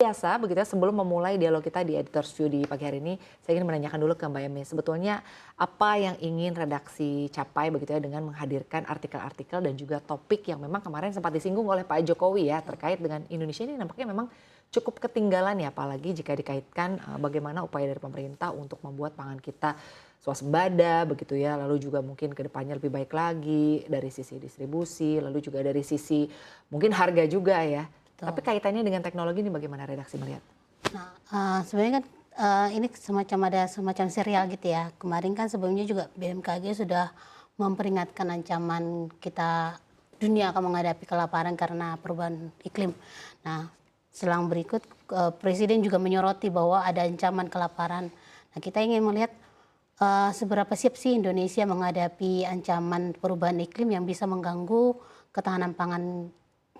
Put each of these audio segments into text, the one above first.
Biasa begitu ya, sebelum memulai dialog kita di Editors View di pagi hari ini, saya ingin menanyakan dulu ke Mbak Emi, sebetulnya apa yang ingin redaksi capai begitu ya dengan menghadirkan artikel-artikel dan juga topik yang memang kemarin sempat disinggung oleh Pak Jokowi ya terkait dengan Indonesia ini nampaknya memang cukup ketinggalan ya, apalagi jika dikaitkan bagaimana upaya dari pemerintah untuk membuat pangan kita swasembada begitu ya, lalu juga mungkin ke depannya lebih baik lagi dari sisi distribusi, lalu juga dari sisi mungkin harga juga ya. Tapi Betul. kaitannya dengan teknologi ini bagaimana redaksi melihat? Nah, sebenarnya kan ini ada semacam serial gitu ya. Kemarin kan sebelumnya juga BMKG sudah memperingatkan ancaman kita dunia akan menghadapi kelaparan karena perubahan iklim. Nah, selang berikut Presiden juga menyoroti bahwa ada ancaman kelaparan. Nah, kita ingin melihat seberapa siap sih Indonesia menghadapi ancaman perubahan iklim yang bisa mengganggu ketahanan pangan,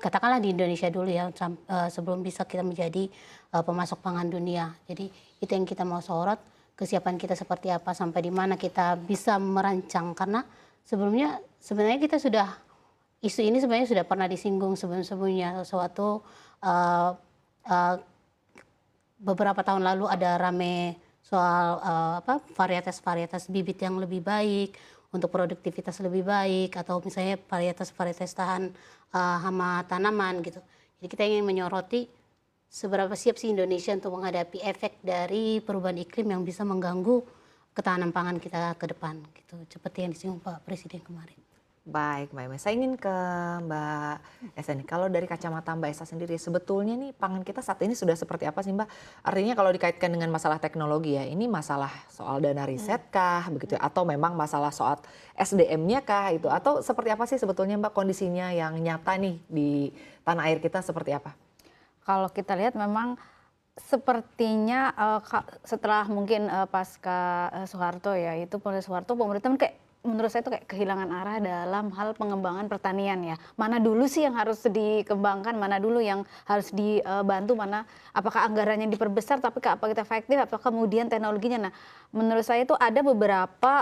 katakanlah di Indonesia dulu ya, sebelum bisa kita menjadi pemasok pangan dunia. Jadi itu yang kita mau sorot, kesiapan kita seperti apa, sampai di mana kita bisa merancang. Karena sebenarnya kita sudah, isu ini sebenarnya sudah pernah disinggung sebelum-sebelumnya. Uh, uh, Beberapa tahun lalu ada rame soal varietas-varietas bibit yang lebih baik untuk produktivitas lebih baik, atau misalnya varietas-varietas tahan hama tanaman gitu. Jadi kita ingin menyoroti seberapa siap sih Indonesia untuk menghadapi efek dari perubahan iklim yang bisa mengganggu ketahanan pangan kita ke depan gitu. Seperti yang disinggung Pak Presiden kemarin. Baik, Mbak Ema. Saya ingin ke Mbak Esa nih. Kalau dari kacamata Mbak Esa sendiri, sebetulnya nih pangan kita saat ini sudah seperti apa sih Mbak? Artinya kalau dikaitkan dengan masalah teknologi ya, ini masalah soal dana riset kah, begitu ya? Atau memang masalah soal SDM-nya kah itu? Atau seperti apa sih sebetulnya Mbak kondisinya yang nyata nih di tanah air kita seperti apa? Kalau kita lihat memang sepertinya setelah mungkin pasca Soeharto ya, itu Soeharto pemerintah kayak menurut saya itu kayak kehilangan arah dalam hal pengembangan pertanian ya. Mana dulu sih yang harus dikembangkan, mana dulu yang harus dibantu, mana apakah anggarannya diperbesar, tapi apa kita efektif, atau kemudian teknologinya. Nah, menurut saya itu ada beberapa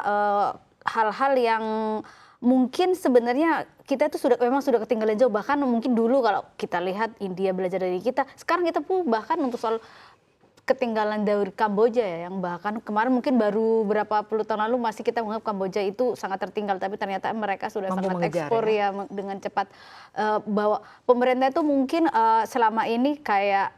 hal-hal yang mungkin sebenarnya kita itu memang sudah ketinggalan jauh. Bahkan mungkin dulu kalau kita lihat India belajar dari kita, sekarang kita pun bahkan untuk soal ketinggalan dari Kamboja ya, yang bahkan kemarin mungkin baru berapa puluh tahun lalu masih kita menganggap Kamboja itu sangat tertinggal, tapi ternyata mereka sudah Mampu sangat mengejar, ekspor ya dengan cepat. Bahwa pemerintah itu mungkin selama ini kayak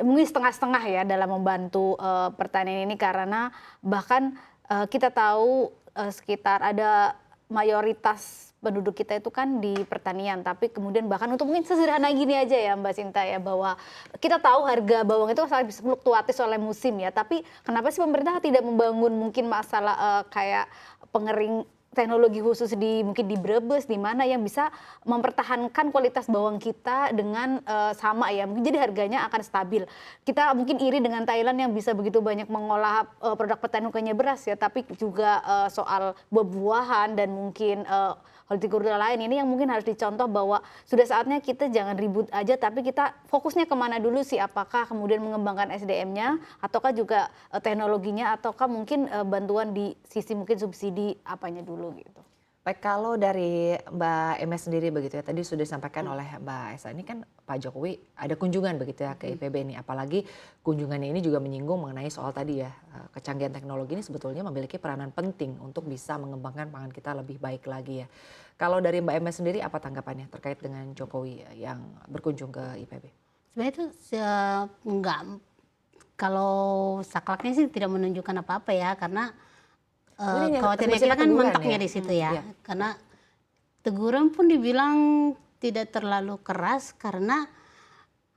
mungkin setengah-setengah ya dalam membantu pertanian ini, karena bahkan kita tahu sekitar ada mayoritas penduduk kita itu kan di pertanian, tapi kemudian bahkan untuk mungkin sesederhana gini aja ya Mbak Sinta ya, bahwa kita tahu harga bawang itu sangat bisa fluktuatif oleh musim ya, tapi kenapa sih pemerintah tidak membangun mungkin masalah kayak pengering teknologi khusus mungkin di Brebes, di mana yang bisa mempertahankan kualitas bawang kita dengan sama ya, mungkin jadi harganya akan stabil. Kita mungkin iri dengan Thailand yang bisa begitu banyak mengolah produk petani bukannya beras ya, tapi juga soal buah-buahan dan mungkin hortikultura lain, ini yang mungkin harus dicontoh bahwa sudah saatnya kita jangan ribut aja, tapi kita fokusnya kemana dulu sih, apakah kemudian mengembangkan SDM-nya, ataukah juga teknologinya, ataukah mungkin bantuan di sisi mungkin subsidi apanya dulu gitu. Baik, kalau dari Mbak MS sendiri begitu ya, tadi sudah disampaikan oleh Mbak Esa, ini kan Pak Jokowi ada kunjungan begitu ya ke IPB ini, apalagi kunjungannya ini juga menyinggung mengenai soal tadi ya, kecanggihan teknologi ini sebetulnya memiliki peranan penting untuk bisa mengembangkan pangan kita lebih baik lagi ya. Kalau dari Mbak MS sendiri apa tanggapannya terkait dengan Jokowi yang berkunjung ke IPB? Sebenarnya itu enggak, kalau sakleknya sih tidak menunjukkan apa-apa ya, karena khawatirnya kita kan mentoknya ya? di situ ya. Iya. Karena teguran pun dibilang tidak terlalu keras karena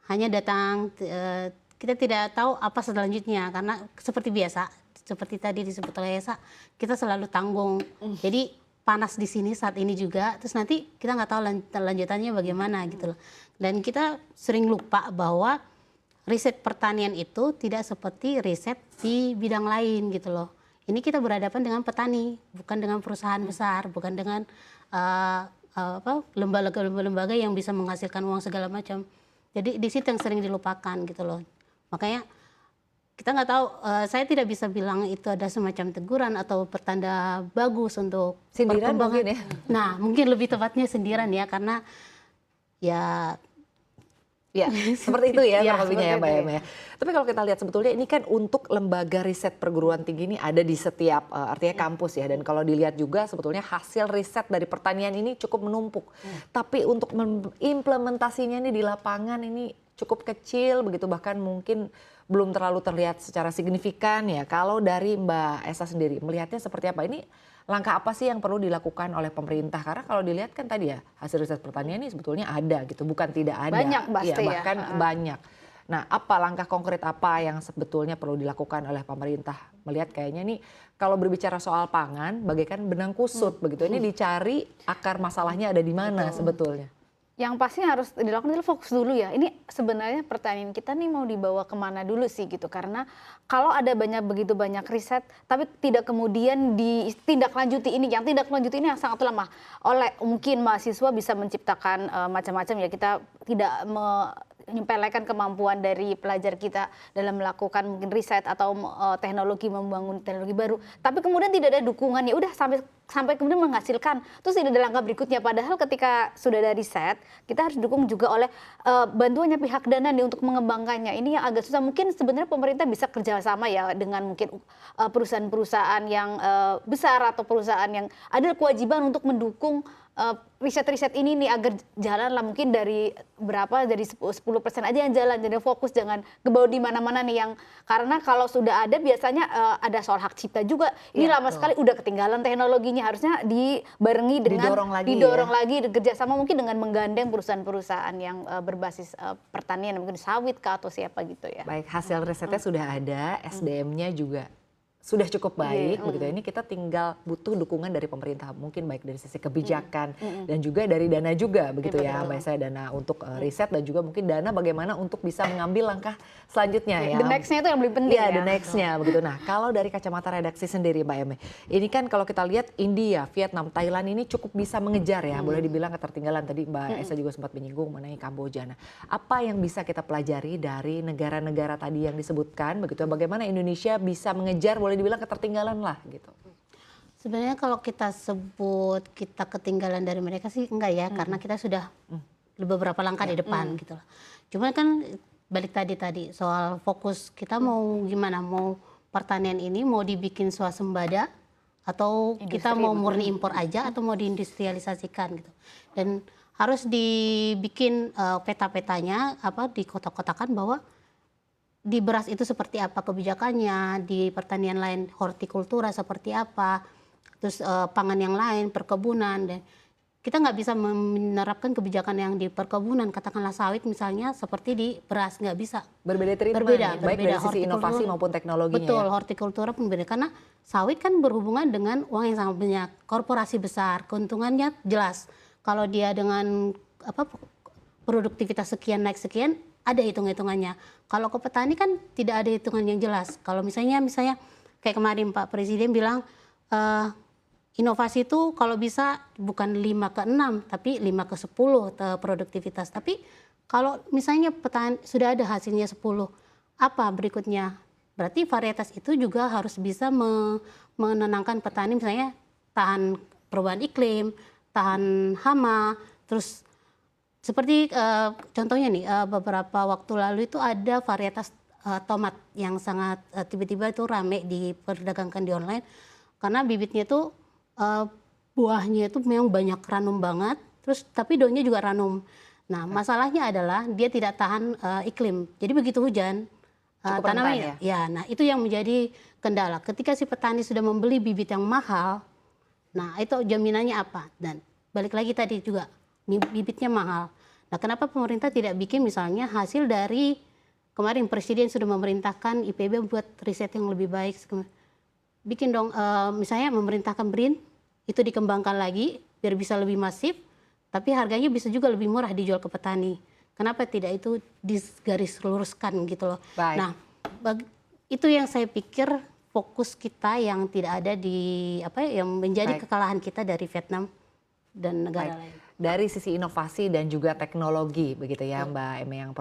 hanya datang, kita tidak tahu apa selanjutnya, karena seperti biasa, seperti tadi disebut oleh Esa, kita selalu tanggung. Jadi panas di sini saat ini juga, terus nanti kita nggak tahu lanjutannya bagaimana gitu loh. Dan kita sering lupa bahwa riset pertanian itu tidak seperti riset di bidang lain gitu loh. Ini kita berhadapan dengan petani, bukan dengan perusahaan besar, bukan dengan lembaga-lembaga yang bisa menghasilkan uang segala macam. Jadi di situ yang sering dilupakan gitu loh. Makanya kita nggak tahu, saya tidak bisa bilang itu ada semacam teguran atau pertanda bagus untuk Sindiran perkembangan. mungkin ya? Nah, mungkin lebih tepatnya sindiran ya, karena ya Ya, seperti itu ya Ya, kurang lebihnya ya seperti Mbak itu Eme ya. Tapi kalau kita lihat sebetulnya ini kan untuk lembaga riset perguruan tinggi ini ada di setiap artinya kampus ya. Dan kalau dilihat juga sebetulnya hasil riset dari pertanian ini cukup menumpuk. Tapi untuk implementasinya ini di lapangan ini cukup kecil begitu, bahkan mungkin belum terlalu terlihat secara signifikan ya. Kalau dari Mbak Esa sendiri melihatnya seperti apa? Ini langkah apa sih yang perlu dilakukan oleh pemerintah? Karena kalau dilihat kan tadi ya hasil riset pertanian ini sebetulnya ada gitu, bukan tidak ada. Banyak Iya, pasti ya. bahkan banyak. Nah, apa langkah konkret apa yang sebetulnya perlu dilakukan oleh pemerintah? Melihat kayaknya nih kalau berbicara soal pangan bagaikan benang kusut begitu. Ini dicari akar masalahnya ada di mana sebetulnya. Yang pasti harus dilakukan adalah fokus dulu ya. Ini sebenarnya pertanian kita nih mau dibawa kemana dulu sih gitu. Karena kalau ada begitu banyak riset, tapi tidak kemudian ditindaklanjuti ini. Yang tindaklanjuti ini yang sangat lemah. Oleh mungkin mahasiswa bisa menciptakan macam-macam ya. Kita tidak menyepelekan kemampuan dari pelajar kita dalam melakukan mungkin riset atau teknologi, membangun teknologi baru. Tapi kemudian tidak ada dukungan, ya udah sampai kemudian menghasilkan. Terus tidak ada langkah berikutnya. Padahal ketika sudah ada riset, kita harus dukung juga oleh bantuannya pihak dana nih untuk mengembangkannya. Ini yang agak susah. Mungkin sebenarnya pemerintah bisa kerjasama ya dengan mungkin perusahaan-perusahaan yang besar atau perusahaan yang ada kewajiban untuk mendukung riset-riset ini nih agar jalan lah, mungkin dari 10% aja yang jalan, jadi fokus jangan kebawa di mana-mana nih yang karena kalau sudah ada biasanya ada soal hak cipta juga. Ini Ya, lama sekali udah ketinggalan teknologinya, harusnya dibarengi dengan Didorong lagi kerjasama mungkin dengan menggandeng perusahaan-perusahaan yang berbasis pertanian, mungkin sawit kah atau siapa gitu ya. Baik, hasil risetnya sudah ada, SDM-nya juga sudah cukup baik begitu. Ini kita tinggal butuh dukungan dari pemerintah, mungkin baik dari sisi kebijakan dan juga dari dana juga begitu ya Mbak Esa, dana untuk riset dan juga mungkin dana bagaimana untuk bisa mengambil langkah selanjutnya ya. The next-nya itu yang lebih penting ya. ya. The next-nya begitu. Nah, kalau dari kacamata redaksi sendiri Mbak Eme, ini kan kalau kita lihat India, Vietnam, Thailand ini cukup bisa mengejar ya, boleh dibilang ketertinggalan. Tadi Mbak Esa juga sempat menyinggung mengenai Kamboja. Nah, apa yang bisa kita pelajari dari negara-negara tadi yang disebutkan begitu, bagaimana Indonesia bisa mengejar boleh dibilang ketertinggalan lah gitu. Sebenarnya kalau kita sebut kita ketinggalan dari mereka sih enggak ya, karena kita sudah beberapa langkah di depan gitu lah. Cuma kan balik tadi soal fokus kita mau gimana, mau pertanian ini mau dibikin swasembada atau kita mau murni impor aja atau mau diindustrialisasikan gitu. Dan harus dibikin peta-petanya di kotak-kotakan bahwa di beras itu seperti apa kebijakannya, di pertanian lain hortikultura seperti apa, terus pangan yang lain, perkebunan. Dan kita nggak bisa menerapkan kebijakan yang di perkebunan, katakanlah sawit misalnya, seperti di beras, nggak bisa. Berbeda treatment, baik dari sisi Hortikultura, inovasi maupun teknologinya. Betul, ya. hortikultura pun beda. Karena sawit kan berhubungan dengan uang yang sangat banyak, korporasi besar, keuntungannya jelas. Kalau dia dengan produktivitas sekian naik sekian, ada hitung-hitungannya. Kalau ke petani kan tidak ada hitungan yang jelas. Kalau misalnya kayak kemarin Pak Presiden bilang inovasi itu kalau bisa bukan 5 ke 6 tapi 5 ke 10 produktivitas. Tapi kalau misalnya petani sudah ada hasilnya 10, apa berikutnya? Berarti varietas itu juga harus bisa menenangkan petani, misalnya tahan perubahan iklim, tahan hama, terus seperti contohnya nih beberapa waktu lalu itu ada varietas tomat yang sangat tiba-tiba itu rame diperdagangkan di online karena bibitnya itu buahnya itu memang banyak ranum banget, terus tapi daunnya juga ranum. Nah masalahnya adalah dia tidak tahan iklim, jadi begitu hujan tanamannya ya. Nah itu yang menjadi kendala. Ketika si petani sudah membeli bibit yang mahal, nah itu jaminannya apa? Dan balik lagi tadi juga bibitnya mahal. Nah, kenapa pemerintah tidak bikin misalnya hasil dari kemarin Presiden sudah memerintahkan IPB buat riset yang lebih baik. Bikin dong misalnya memerintahkan BRIN itu dikembangkan lagi biar bisa lebih masif, tapi harganya bisa juga lebih murah dijual ke petani. Kenapa tidak itu digaris luruskan gitu loh. Baik. Nah, itu yang saya pikir fokus kita yang tidak ada di yang menjadi kekalahan kita dari Vietnam dan negara lain. Dari sisi inovasi dan juga teknologi begitu ya Mbak Eme yang